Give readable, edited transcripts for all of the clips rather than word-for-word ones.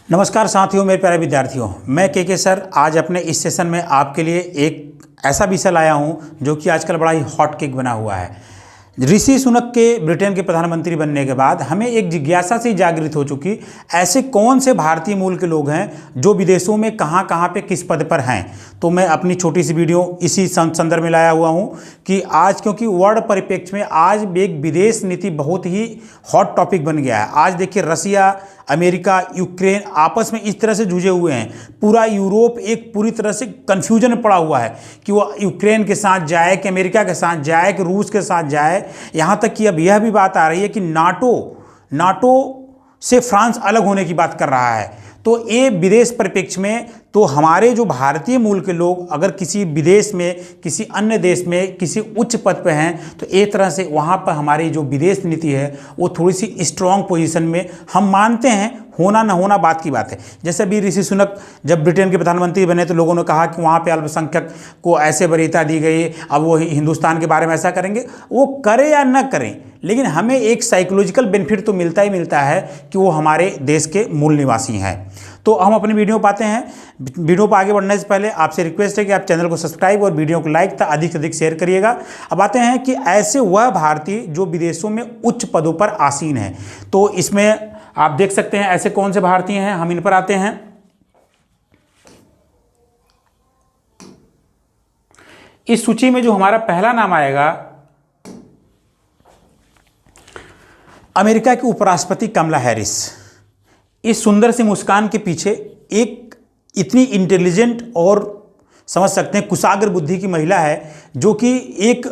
नमस्कार साथियों, मेरे प्यारे विद्यार्थियों, मैं के सर आज अपने इस सेशन में आपके लिए एक ऐसा विषय लाया हूं जो कि आजकल बड़ा ही हॉट केक बना हुआ है। ऋषि सुनक के ब्रिटेन के प्रधानमंत्री बनने के बाद हमें एक जिज्ञासा सी जागृत हो चुकी, ऐसे कौन से भारतीय मूल के लोग हैं जो विदेशों में कहां कहां पे किस पद पर हैं। तो मैं अपनी छोटी सी वीडियो इसी संदर्भ में लाया हुआ हूं कि आज क्योंकि वर्ल्ड परिप्रेक्ष्य में आज एक विदेश नीति बहुत ही हॉट टॉपिक बन गया है। आज देखिए रसिया, अमेरिका, यूक्रेन आपस में इस तरह से जुझे हुए हैं। पूरा यूरोप एक पूरी तरह से कन्फ्यूजन में पड़ा हुआ है कि वो यूक्रेन के साथ जाए, कि अमेरिका के साथ जाए, कि रूस के साथ जाए। यहाँ तक कि अब यह भी बात आ रही है कि नाटो से फ्रांस अलग होने की बात कर रहा है। तो ये विदेश परिप्रेक्ष्य में तो हमारे जो भारतीय मूल के लोग अगर किसी विदेश में, किसी अन्य देश में किसी उच्च पद पे हैं तो एक तरह से वहाँ पर हमारी जो विदेश नीति है वो थोड़ी सी स्ट्रॉन्ग पोजीशन में हम मानते हैं। होना ना होना बात की बात है। जैसे अभी ऋषि सुनक जब ब्रिटेन के प्रधानमंत्री बने तो लोगों ने कहा कि वहाँ पे अल्पसंख्यक को ऐसे वरीयता दी गई, अब वो हिंदुस्तान के बारे में ऐसा करेंगे। वो करें या न करें, लेकिन हमें एक साइकोलॉजिकल बेनिफिट तो मिलता ही मिलता है कि वो हमारे देश के मूल निवासी हैं। तो हम अपनी वीडियो पाते हैं। वीडियो पर आगे बढ़ने से पहले आपसे रिक्वेस्ट है कि आप चैनल को सब्सक्राइब और वीडियो को लाइक तथा अधिक से अधिक शेयर करिएगा। अब आते हैं कि ऐसे वह भारतीय जो विदेशों में उच्च पदों पर आसीन हैं। तो इसमें आप देख सकते हैं ऐसे कौन से भारतीय हैं, हम इन पर आते हैं। इस सूची में जो हमारा पहला नाम आएगा, अमेरिका की उपराष्ट्रपति कमला हैरिस। इस सुंदर सी मुस्कान के पीछे एक इतनी इंटेलिजेंट और समझ सकते हैं कुशाग्र बुद्धि की महिला है जो कि एक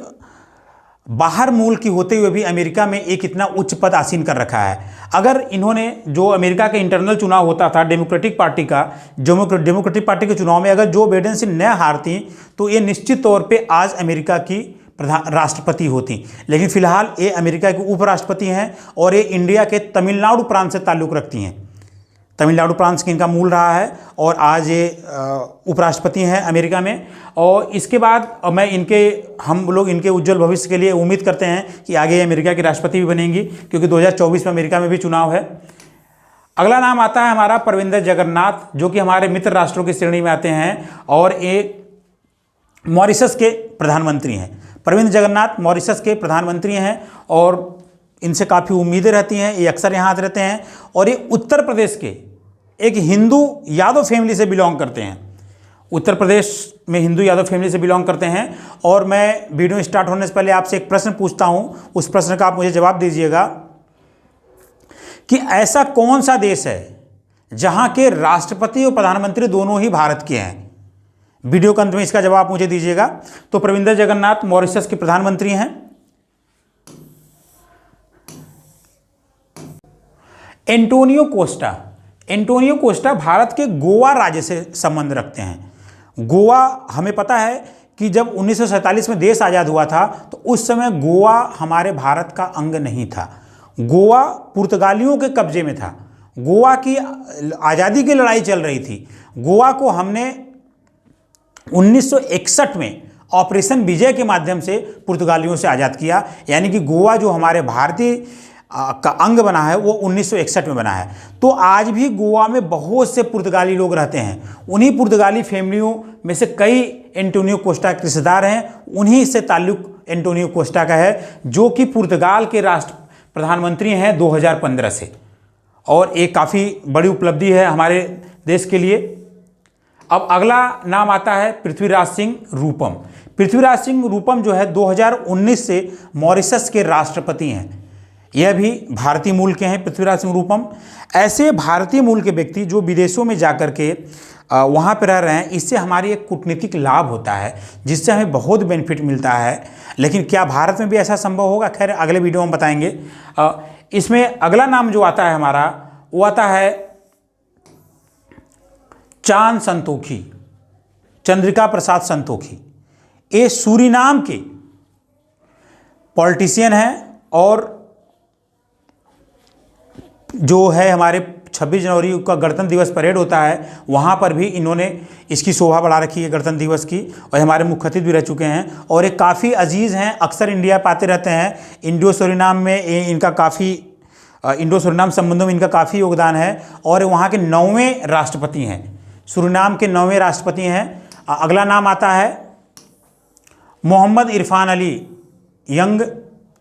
बाहर मूल की होते हुए भी अमेरिका में एक इतना उच्च पद आसीन कर रखा है। अगर इन्होंने जो अमेरिका का इंटरनल चुनाव होता था डेमोक्रेटिक पार्टी के चुनाव में अगर जो बाइडेन से न हारती तो ये निश्चित तौर पे आज अमेरिका की राष्ट्रपति होती। लेकिन फिलहाल ये अमेरिका के उपराष्ट्रपति हैं और ये इंडिया के तमिलनाडु प्रांत से ताल्लुक़ रखती हैं। तमिलनाडु प्रांत इनका मूल रहा है और आज ये उपराष्ट्रपति हैं अमेरिका में। और इसके बाद हम लोग इनके उज्जवल भविष्य के लिए उम्मीद करते हैं कि आगे अमेरिका की राष्ट्रपति भी बनेंगी, क्योंकि 2024 में अमेरिका में भी चुनाव है। अगला नाम आता है हमारा परविंदर जगन्नाथ, जो कि हमारे मित्र राष्ट्रों की श्रेणी में आते हैं और ये मॉरिशस के प्रधानमंत्री हैं। परविंदर जगन्नाथ मॉरिशस के प्रधानमंत्री हैं और इनसे काफ़ी उम्मीदें रहती हैं। ये अक्सर यहाँ आते रहते हैं और ये उत्तर प्रदेश के एक हिंदू यादव फैमिली से बिलोंग करते हैं। उत्तर प्रदेश में हिंदू यादव फैमिली से बिलोंग करते हैं। और मैं वीडियो स्टार्ट होने से पहले आपसे एक प्रश्न पूछता हूँ, उस प्रश्न का आप मुझे जवाब दीजिएगा कि ऐसा कौन सा देश है जहाँ के राष्ट्रपति और प्रधानमंत्री दोनों ही भारत के हैं। वीडियो के अंत में इसका जवाब मुझे दीजिएगा। तो परविंदर जगन्नाथ मॉरिशस के प्रधानमंत्री हैं। एंटोनियो कोस्टा भारत के गोवा राज्य से संबंध रखते हैं। गोवा हमें पता है कि जब 1947 में देश आज़ाद हुआ था तो उस समय गोवा हमारे भारत का अंग नहीं था। गोवा पुर्तगालियों के कब्जे में था। गोवा की आज़ादी की लड़ाई चल रही थी। गोवा को हमने 1961 में ऑपरेशन विजय के माध्यम से पुर्तगालियों से आज़ाद किया। यानी कि गोवा जो हमारे भारतीय का अंग बना है वो 1961 में बना है। तो आज भी गोवा में बहुत से पुर्तगाली लोग रहते हैं। उन्हीं पुर्तगाली फैमिलियों में से कई एंटोनियो कोस्टा के रिश्तेदार हैं। उन्हीं से ताल्लुक एंटोनियो कोस्टा का है, जो कि पुर्तगाल के राष्ट्र प्रधानमंत्री हैं 2015 से, और एक काफ़ी बड़ी उपलब्धि है हमारे देश के लिए। अब अगला नाम आता है पृथ्वीराज सिंह रूपम। पृथ्वीराज सिंह रूपम जो है 2019 से मॉरिशस के राष्ट्रपति हैं। यह भी भारतीय मूल के हैं पृथ्वीराज सिंह रूपम। ऐसे भारतीय मूल के व्यक्ति जो विदेशों में जाकर के वहाँ पर रह रहे हैं, इससे हमारी एक कूटनीतिक लाभ होता है जिससे हमें बहुत बेनिफिट मिलता है। लेकिन क्या भारत में भी ऐसा संभव होगा? खैर अगले वीडियो में बताएंगे। इसमें अगला नाम जो आता है हमारा वो आता है चांद संतोखी, चंद्रिका प्रसाद संतोखी। ये सूरीनाम के पॉलिटिशियन हैं और जो है हमारे 26 जनवरी का गणतंत्र दिवस परेड होता है वहाँ पर भी इन्होंने इसकी शोभा बढ़ा रखी है गणतंत्र दिवस की, और हमारे मुख्य अतिथि भी रह चुके हैं और ये काफ़ी अजीज़ हैं। अक्सर इंडिया पाते रहते हैं। इंडो सूरीनाम में इनका काफ़ी इंडो सूरीनाम संबंधों में इनका काफ़ी योगदान है और वहाँ के 9वें राष्ट्रपति हैं, सूरीनाम के 9वें राष्ट्रपति हैं। अगला नाम आता है Mohammad Irfan Ali, young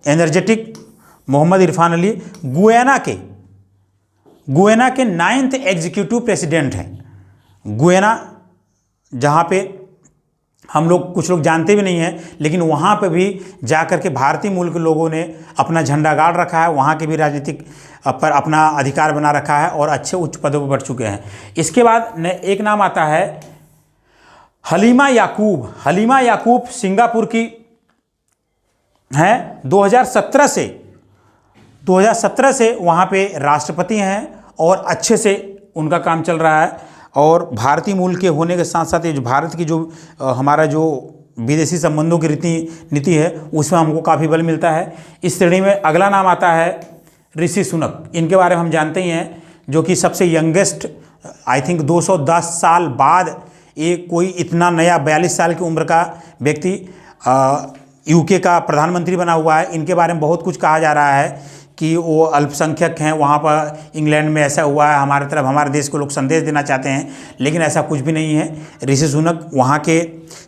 energetic Mohammad Irfan Ali, Guyana के 9th एग्जीक्यूटिव प्रेसिडेंट हैं। गुयाना, जहाँ पे हम लोग कुछ लोग जानते भी नहीं हैं, लेकिन वहाँ पे भी जाकर के भारतीय मूल के लोगों ने अपना झंडा गाड़ रखा है, वहाँ के भी राजनीतिक पर अपना अधिकार बना रखा है और अच्छे उच्च पदों पर बढ़ चुके हैं। इसके बाद एक नाम आता है हलीमा याकूब। हलीमा याकूब सिंगापुर की हैं, 2017 से वहाँ पे राष्ट्रपति हैं और अच्छे से उनका काम चल रहा है। और भारतीय मूल के होने के साथ साथ ये जो भारत की जो हमारा जो विदेशी संबंधों की नीति है उसमें हमको काफ़ी बल मिलता है। इस श्रेणी में अगला नाम आता है ऋषि सुनक। इनके बारे में हम जानते ही हैं, जो कि सबसे यंगेस्ट, आई थिंक 210 साल बाद एक कोई इतना नया 42 साल की उम्र का व्यक्ति यूके का प्रधानमंत्री बना हुआ है। इनके बारे में बहुत कुछ कहा जा रहा है कि वो अल्पसंख्यक हैं, वहाँ पर इंग्लैंड में ऐसा हुआ है, हमारे तरफ हमारे देश को लोग संदेश देना चाहते हैं, लेकिन ऐसा कुछ भी नहीं है। ऋषि सुनक वहाँ के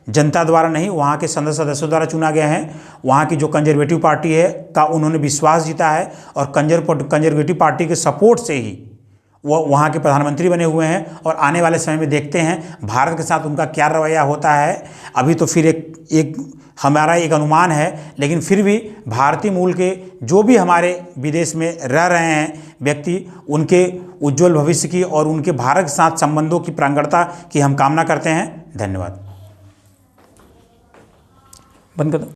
जनता द्वारा नहीं, वहाँ के सदस्यों द्वारा चुना गया है। वहाँ की जो कंजर्वेटिव पार्टी है का उन्होंने विश्वास जीता है और कंजर्वेटिव पार्टी के सपोर्ट से ही वो वहाँ के प्रधानमंत्री बने हुए हैं। और आने वाले समय में देखते हैं भारत के साथ उनका क्या रवैया होता है। अभी तो फिर एक हमारा एक अनुमान है, लेकिन फिर भी भारतीय मूल के जो भी हमारे विदेश में रह रहे हैं व्यक्ति, उनके उज्जवल भविष्य की और उनके भारत के साथ संबंधों की प्रांगणता की हम कामना करते हैं। धन्यवाद। बंद कर दो।